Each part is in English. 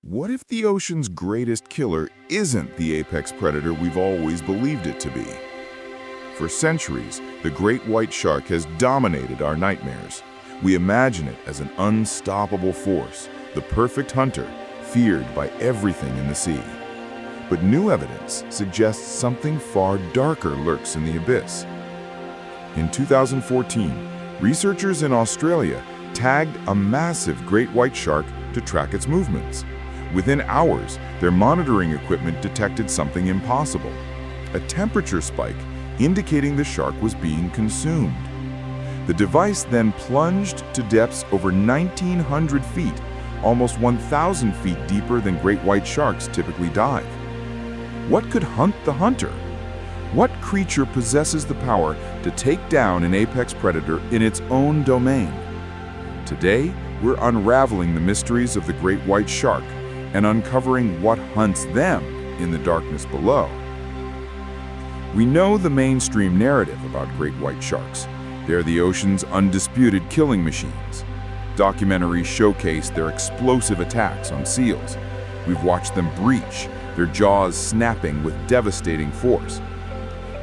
What if the ocean's greatest killer isn't the apex predator we've always believed it to be? For centuries, the great white shark has dominated our nightmares. We imagine it as an unstoppable force, the perfect hunter, feared by everything in the sea. But new evidence suggests something far darker lurks in the abyss. In 2014, researchers in Australia tagged a massive great white shark to track its movements. Within hours, their monitoring equipment detected something impossible: a temperature spike indicating the shark was being consumed. The device then plunged to depths over 1,900 feet, almost 1,000 feet deeper than great white sharks typically dive. What could hunt the hunter? What creature possesses the power to take down an apex predator in its own domain? Today, we're unraveling the mysteries of the great white shark and uncovering what hunts them in the darkness below. We know the mainstream narrative about great white sharks. They're the ocean's undisputed killing machines. Documentaries showcase their explosive attacks on seals. We've watched them breach, their jaws snapping with devastating force.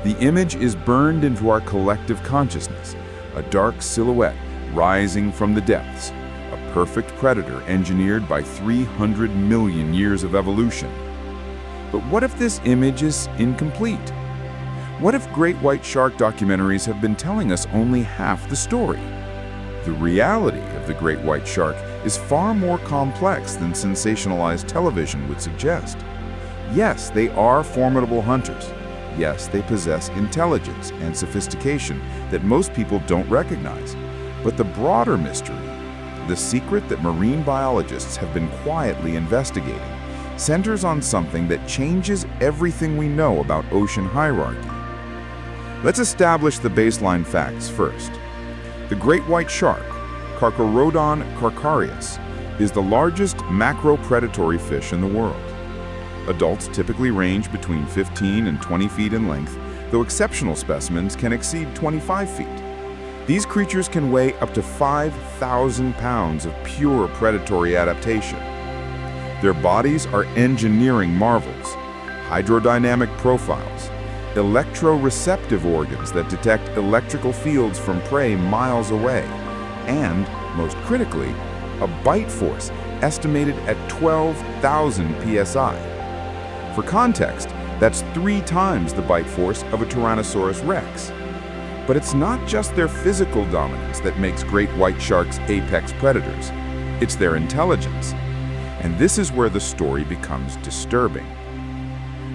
The image is burned into our collective consciousness, a dark silhouette rising from the depths, a perfect predator engineered by 300 million years of evolution. But what if this image is incomplete? What if great white shark documentaries have been telling us only half the story? The reality of the great white shark is far more complex than sensationalized television would suggest. Yes, they are formidable hunters. Yes, they possess intelligence and sophistication that most people don't recognize. But the broader mystery, the secret that marine biologists have been quietly investigating, centers on something that changes everything we know about ocean hierarchy. Let's establish the baseline facts first. The great white shark, Carcharodon carcharias, is the largest macropredatory fish in the world. Adults typically range between 15 and 20 feet in length, though exceptional specimens can exceed 25 feet. These creatures can weigh up to 5,000 pounds of pure predatory adaptation. Their bodies are engineering marvels, hydrodynamic profiles, electroreceptive organs that detect electrical fields from prey miles away, and, most critically, a bite force estimated at 12,000 psi. For context, that's 3 times the bite force of a Tyrannosaurus rex. But it's not just their physical dominance that makes great white sharks apex predators. It's their intelligence. And this is where the story becomes disturbing.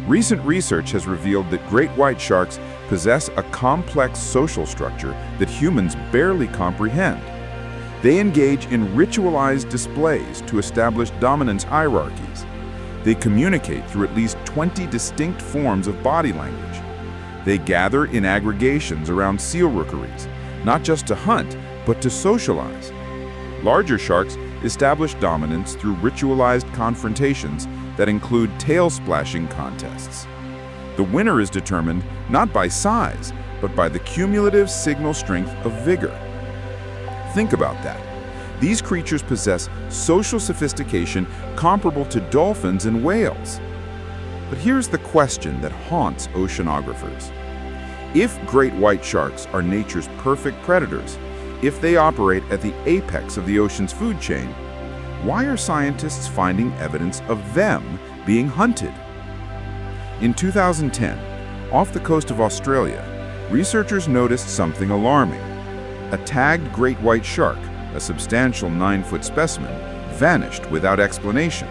Recent research has revealed that great white sharks possess a complex social structure that humans barely comprehend. They engage in ritualized displays to establish dominance hierarchies. They communicate through at least 20 distinct forms of body language. They gather in aggregations around seal rookeries, not just to hunt, but to socialize. Larger sharks establish dominance through ritualized confrontations that include tail splashing contests. The winner is determined not by size, but by the cumulative signal strength of vigor. Think about that. These creatures possess social sophistication comparable to dolphins and whales. But here's the question that haunts oceanographers. If great white sharks are nature's perfect predators, if they operate at the apex of the ocean's food chain, why are scientists finding evidence of them being hunted? In 2010, off the coast of Australia, researchers noticed something alarming. A tagged great white shark, a substantial 9-foot specimen, vanished without explanation.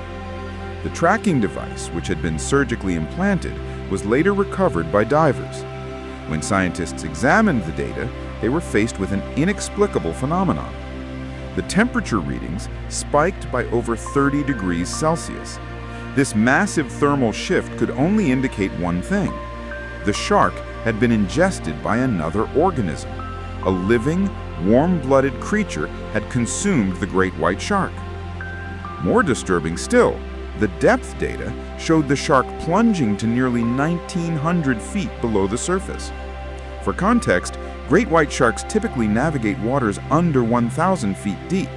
The tracking device, which had been surgically implanted, was later recovered by divers. When scientists examined the data, they were faced with an inexplicable phenomenon. The temperature readings spiked by over 30 degrees Celsius. This massive thermal shift could only indicate one thing: the shark had been ingested by another organism. A living, warm-blooded creature had consumed the great white shark. More disturbing still, the depth data showed the shark plunging to nearly 1,900 feet below the surface. For context, great white sharks typically navigate waters under 1,000 feet deep.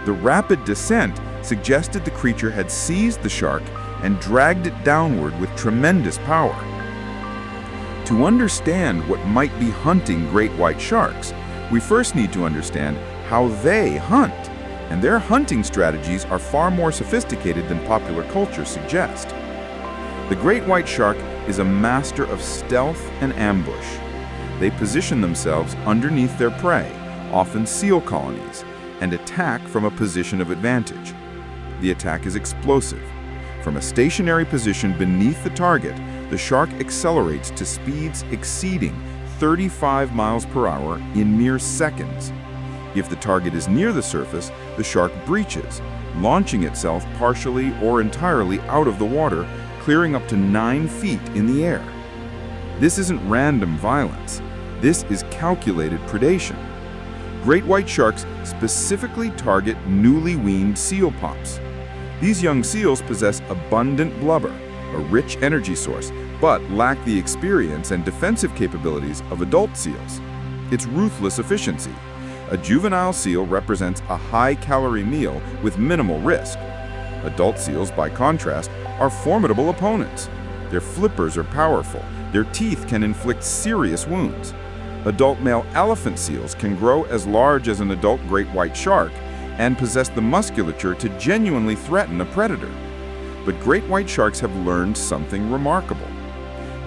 The rapid descent suggested the creature had seized the shark and dragged it downward with tremendous power. To understand what might be hunting great white sharks, we first need to understand how they hunt, and their hunting strategies are far more sophisticated than popular culture suggests. The great white shark is a master of stealth and ambush. They position themselves underneath their prey, often seal colonies, and attack from a position of advantage. The attack is explosive. From a stationary position beneath the target, the shark accelerates to speeds exceeding 35 miles per hour in mere seconds. If the target is near the surface, the shark breaches, launching itself partially or entirely out of the water, clearing up to 9 feet in the air. This isn't random violence. This is calculated predation. Great white sharks specifically target newly weaned seal pups. These young seals possess abundant blubber, a rich energy source, but lack the experience and defensive capabilities of adult seals. It's ruthless efficiency. A juvenile seal represents a high-calorie meal with minimal risk. Adult seals, by contrast, are formidable opponents. Their flippers are powerful. Their teeth can inflict serious wounds. Adult male elephant seals can grow as large as an adult great white shark and possess the musculature to genuinely threaten a predator. But great white sharks have learned something remarkable.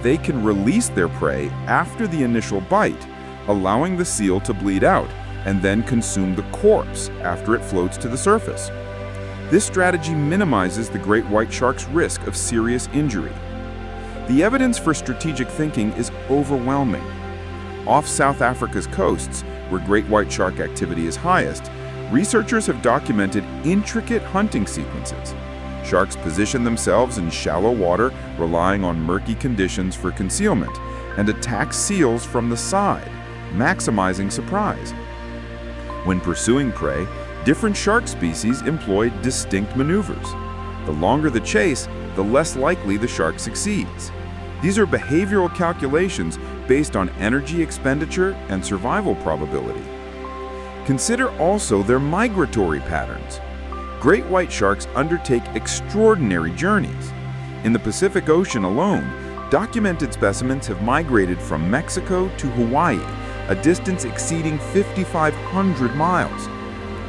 They can release their prey after the initial bite, allowing the seal to bleed out and then consume the corpse after it floats to the surface. This strategy minimizes the great white shark's risk of serious injury. The evidence for strategic thinking is overwhelming. Off South Africa's coasts, where great white shark activity is highest, researchers have documented intricate hunting sequences. Sharks position themselves in shallow water, relying on murky conditions for concealment, and attack seals from the side, maximizing surprise. When pursuing prey, different shark species employ distinct maneuvers. The longer the chase, the less likely the shark succeeds. These are behavioral calculations based on energy expenditure and survival probability. Consider also their migratory patterns. Great white sharks undertake extraordinary journeys. In the Pacific Ocean alone, documented specimens have migrated from Mexico to Hawaii, a distance exceeding 5,500 miles.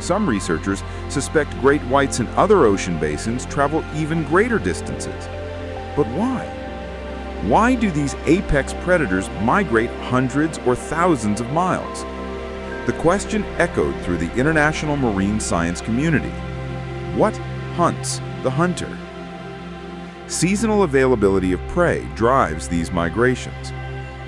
Some researchers suspect great whites in other ocean basins travel even greater distances. But why? Why do these apex predators migrate hundreds or thousands of miles? The question echoed through the international marine science community. What hunts the hunter? Seasonal availability of prey drives these migrations.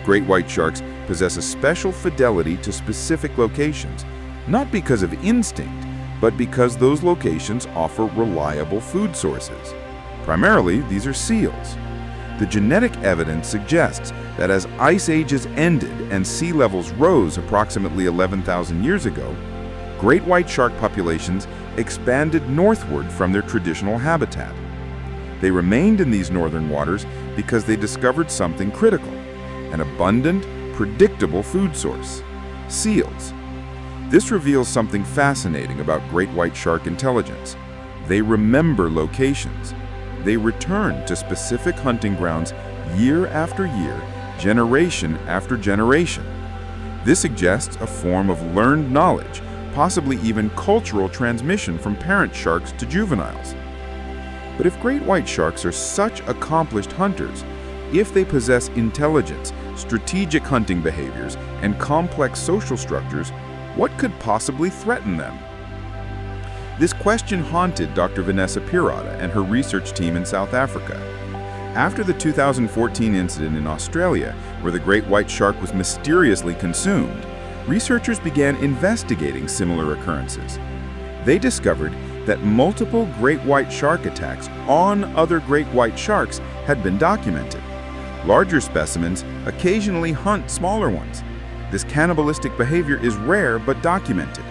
Great white sharks possess a special fidelity to specific locations, not because of instinct, but because those locations offer reliable food sources. Primarily, these are seals. The genetic evidence suggests that as ice ages ended and sea levels rose approximately 11,000 years ago, great white shark populations expanded northward from their traditional habitat. They remained in these northern waters because they discovered something critical: an abundant, predictable food source: seals. This reveals something fascinating about great white shark intelligence. They remember locations. They return to specific hunting grounds year after year, generation after generation. This suggests a form of learned knowledge, possibly even cultural transmission from parent sharks to juveniles. But if great white sharks are such accomplished hunters, if they possess intelligence, strategic hunting behaviors, and complex social structures, what could possibly threaten them? This question haunted Dr. Vanessa Pirata and her research team in South Africa. After the 2014 incident in Australia, where the great white shark was mysteriously consumed, researchers began investigating similar occurrences. They discovered that multiple great white shark attacks on other great white sharks had been documented. Larger specimens occasionally hunt smaller ones. This cannibalistic behavior is rare but documented.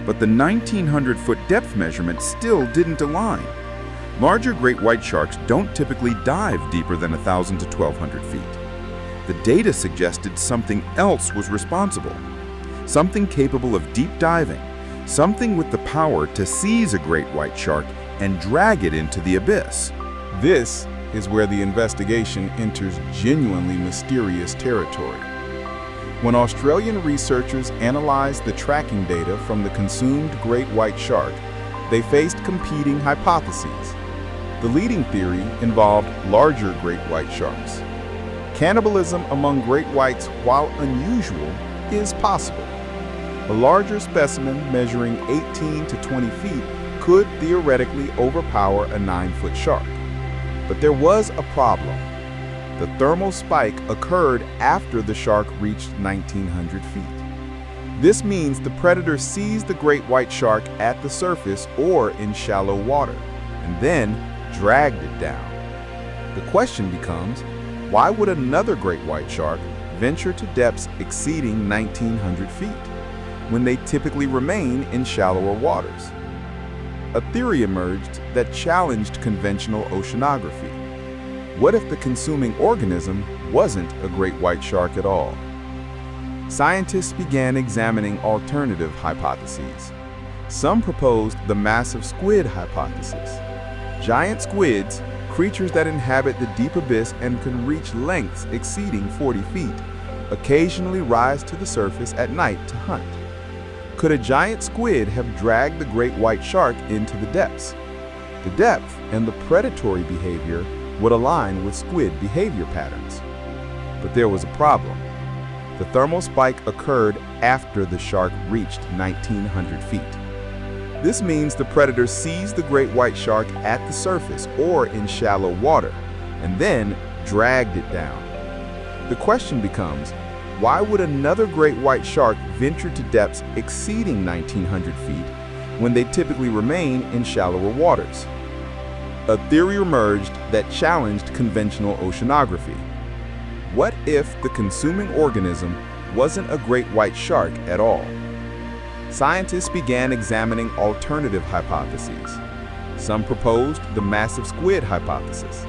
But the 1,900-foot depth measurement still didn't align. Larger great white sharks don't typically dive deeper than 1,000 to 1,200 feet. The data suggested something else was responsible. Something capable of deep diving, something with the power to seize a great white shark and drag it into the abyss. This is where the investigation enters genuinely mysterious territory. When Australian researchers analyzed the tracking data from the consumed great white shark, they faced competing hypotheses. The leading theory involved larger great white sharks. Cannibalism among great whites, while unusual, is possible. A larger specimen measuring 18 to 20 feet could theoretically overpower a 9-foot shark. But there was a problem. The thermal spike occurred after the shark reached 1,900 feet. This means the predator seized the great white shark at the surface or in shallow water, and then dragged it down. The question becomes, why would another great white shark venture to depths exceeding 1,900 feet, when they typically remain in shallower waters? A theory emerged that challenged conventional oceanography. What if the consuming organism wasn't a great white shark at all? Scientists began examining alternative hypotheses. Some proposed the massive squid hypothesis. Giant squids, creatures that inhabit the deep abyss and can reach lengths exceeding 40 feet, occasionally rise to the surface at night to hunt. Could a giant squid have dragged the great white shark into the depths? The depth and the predatory behavior would align with squid behavior patterns. But there was a problem. The thermal spike occurred after the shark reached 1,900 feet. This means the predator seized the great white shark at the surface or in shallow water, and then dragged it down. The question becomes, why would another great white shark venture to depths exceeding 1,900 feet when they typically remain in shallower waters? A theory emerged that challenged conventional oceanography. What if the consuming organism wasn't a great white shark at all? Scientists began examining alternative hypotheses. Some proposed the massive squid hypothesis.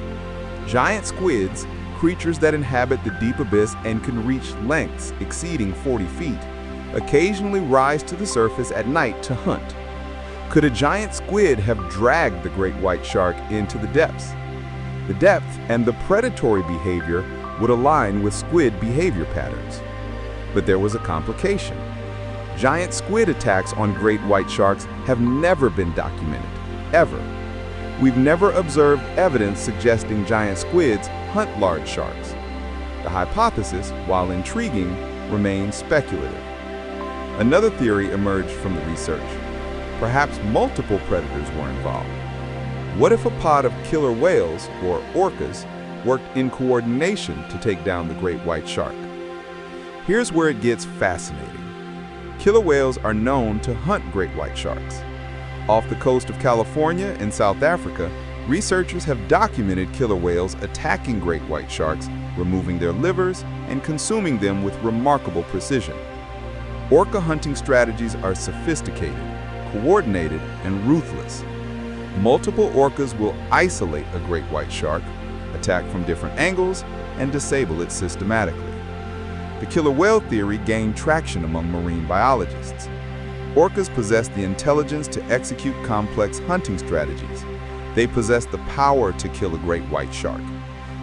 Giant squids, creatures that inhabit the deep abyss and can reach lengths exceeding 40 feet, occasionally rise to the surface at night to hunt. Could a giant squid have dragged the great white shark into the depths? The depth and the predatory behavior would align with squid behavior patterns. But there was a complication. Giant squid attacks on great white sharks have never been documented, ever. We've never observed evidence suggesting giant squids hunt large sharks. The hypothesis, while intriguing, remains speculative. Another theory emerged from the research. Perhaps multiple predators were involved. What if a pod of killer whales, or orcas, worked in coordination to take down the great white shark? Here's where it gets fascinating. Killer whales are known to hunt great white sharks. Off the coast of California and South Africa, researchers have documented killer whales attacking great white sharks, removing their livers and consuming them with remarkable precision. Orca hunting strategies are sophisticated, coordinated, and ruthless. Multiple orcas will isolate a great white shark, attack from different angles, and disable it systematically. The killer whale theory gained traction among marine biologists. Orcas possess the intelligence to execute complex hunting strategies. They possess the power to kill a great white shark.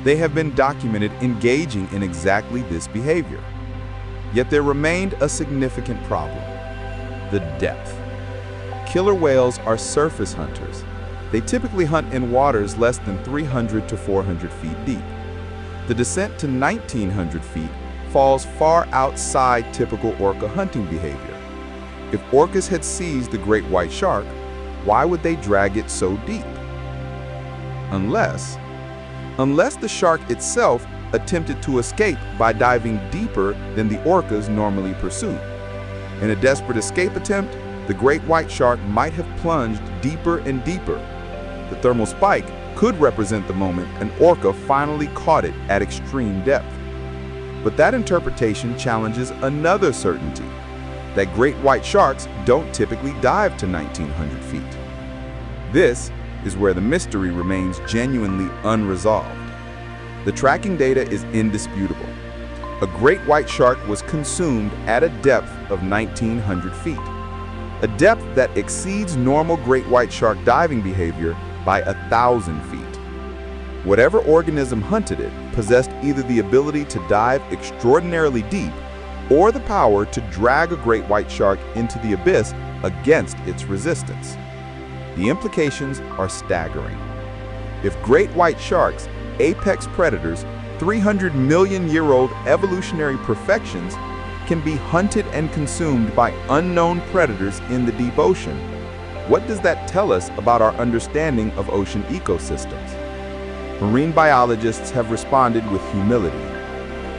They have been documented engaging in exactly this behavior. Yet there remained a significant problem: the depth. Killer whales are surface hunters. They typically hunt in waters less than 300 to 400 feet deep. The descent to 1,900 feet falls far outside typical orca hunting behavior. If orcas had seized the great white shark, why would they drag it so deep? Unless the shark itself attempted to escape by diving deeper than the orcas normally pursue. In a desperate escape attempt, the great white shark might have plunged deeper and deeper. The thermal spike could represent the moment an orca finally caught it at extreme depth. But that interpretation challenges another certainty: that great white sharks don't typically dive to 1,900 feet. This is where the mystery remains genuinely unresolved. The tracking data is indisputable. A great white shark was consumed at a depth of 1,900 feet. a depth that exceeds normal great white shark diving behavior by 1,000 feet. Whatever organism hunted it possessed either the ability to dive extraordinarily deep or the power to drag a great white shark into the abyss against its resistance. The implications are staggering. If great white sharks, apex predators, 300 million-year-old evolutionary perfections, can be hunted and consumed by unknown predators in the deep ocean, what does that tell us about our understanding of ocean ecosystems? Marine biologists have responded with humility.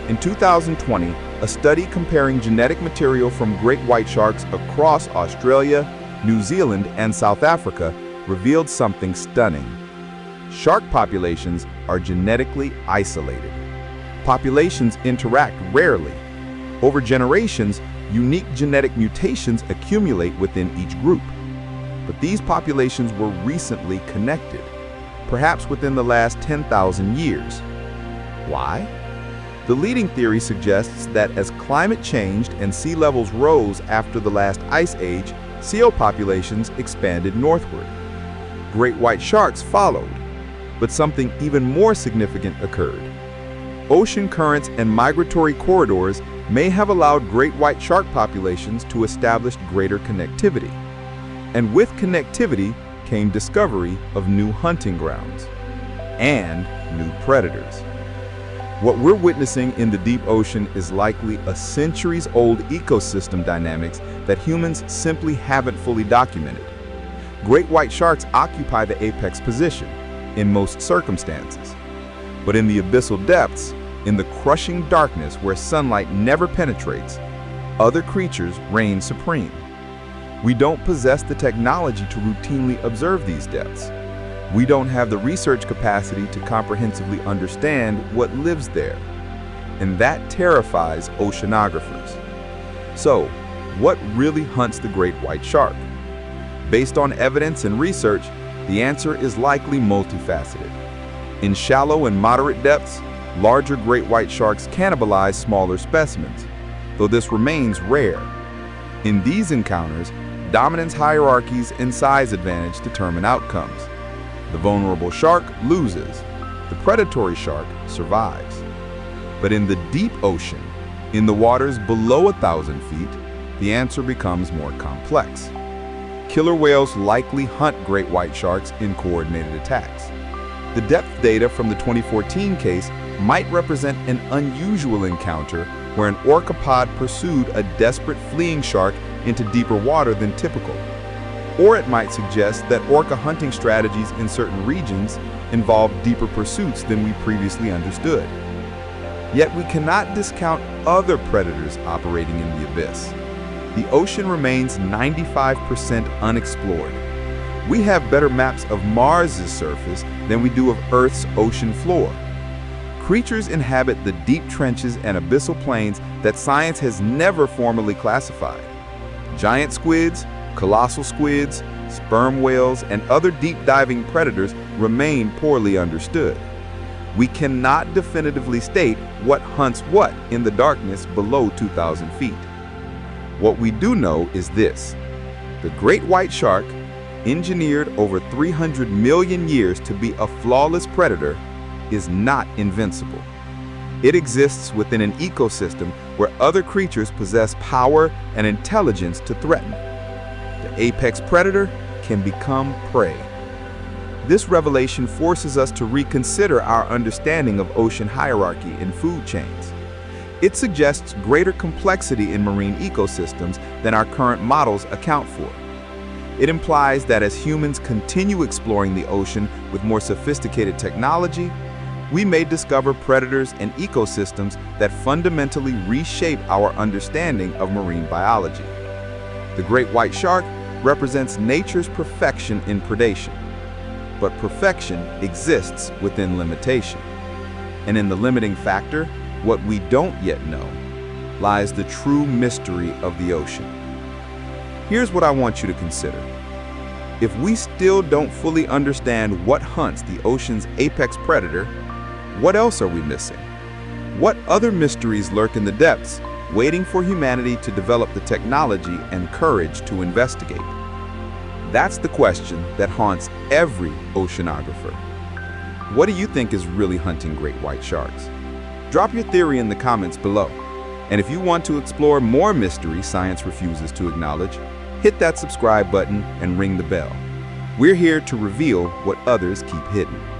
In 2020, a study comparing genetic material from great white sharks across Australia, New Zealand, and South Africa revealed something stunning. Shark populations are genetically isolated. Populations interact rarely. Over generations, unique genetic mutations accumulate within each group. But these populations were recently connected, perhaps within the last 10,000 years. Why? The leading theory suggests that as climate changed and sea levels rose after the last ice age, seal populations expanded northward. Great white sharks followed, but something even more significant occurred. Ocean currents and migratory corridors may have allowed great white shark populations to establish greater connectivity. And with connectivity came discovery of new hunting grounds and new predators. What we're witnessing in the deep ocean is likely a centuries-old ecosystem dynamics that humans simply haven't fully documented. Great white sharks occupy the apex position in most circumstances. But in the abyssal depths, in the crushing darkness where sunlight never penetrates, other creatures reign supreme. We don't possess the technology to routinely observe these depths. We don't have the research capacity to comprehensively understand what lives there. And that terrifies oceanographers. So, what really hunts the great white shark? Based on evidence and research, the answer is likely multifaceted. In shallow and moderate depths, larger great white sharks cannibalize smaller specimens, though this remains rare. In these encounters, dominance hierarchies and size advantage determine outcomes. The vulnerable shark loses. The predatory shark survives. But in the deep ocean, in the waters below 1,000 feet, the answer becomes more complex. Killer whales likely hunt great white sharks in coordinated attacks. The depth data from the 2014 case might represent an unusual encounter where an orcapod pursued a desperate fleeing shark into deeper water than typical. Or it might suggest that orca hunting strategies in certain regions involve deeper pursuits than we previously understood. Yet we cannot discount other predators operating in the abyss. The ocean remains 95% unexplored. We have better maps of Mars's surface than we do of Earth's ocean floor. Creatures inhabit the deep trenches and abyssal plains that science has never formally classified. Giant squids, colossal squids, sperm whales, and other deep-diving predators remain poorly understood. We cannot definitively state what hunts what in the darkness below 2,000 feet. What we do know is this: the great white shark, engineered over 300 million years to be a flawless predator, is not invincible. It exists within an ecosystem where other creatures possess power and intelligence to threaten. The apex predator can become prey. This revelation forces us to reconsider our understanding of ocean hierarchy and food chains. It suggests greater complexity in marine ecosystems than our current models account for. It implies that as humans continue exploring the ocean with more sophisticated technology, we may discover predators and ecosystems that fundamentally reshape our understanding of marine biology. The great white shark represents nature's perfection in predation. But perfection exists within limitation. And in the limiting factor, what we don't yet know, lies the true mystery of the ocean. Here's what I want you to consider. If we still don't fully understand what hunts the ocean's apex predator, what else are we missing? What other mysteries lurk in the depths waiting for humanity to develop the technology and courage to investigate? That's the question that haunts every oceanographer. What do you think is really hunting great white sharks? Drop your theory in the comments below. And if you want to explore more mysteries science refuses to acknowledge, hit that subscribe button and ring the bell. We're here to reveal what others keep hidden.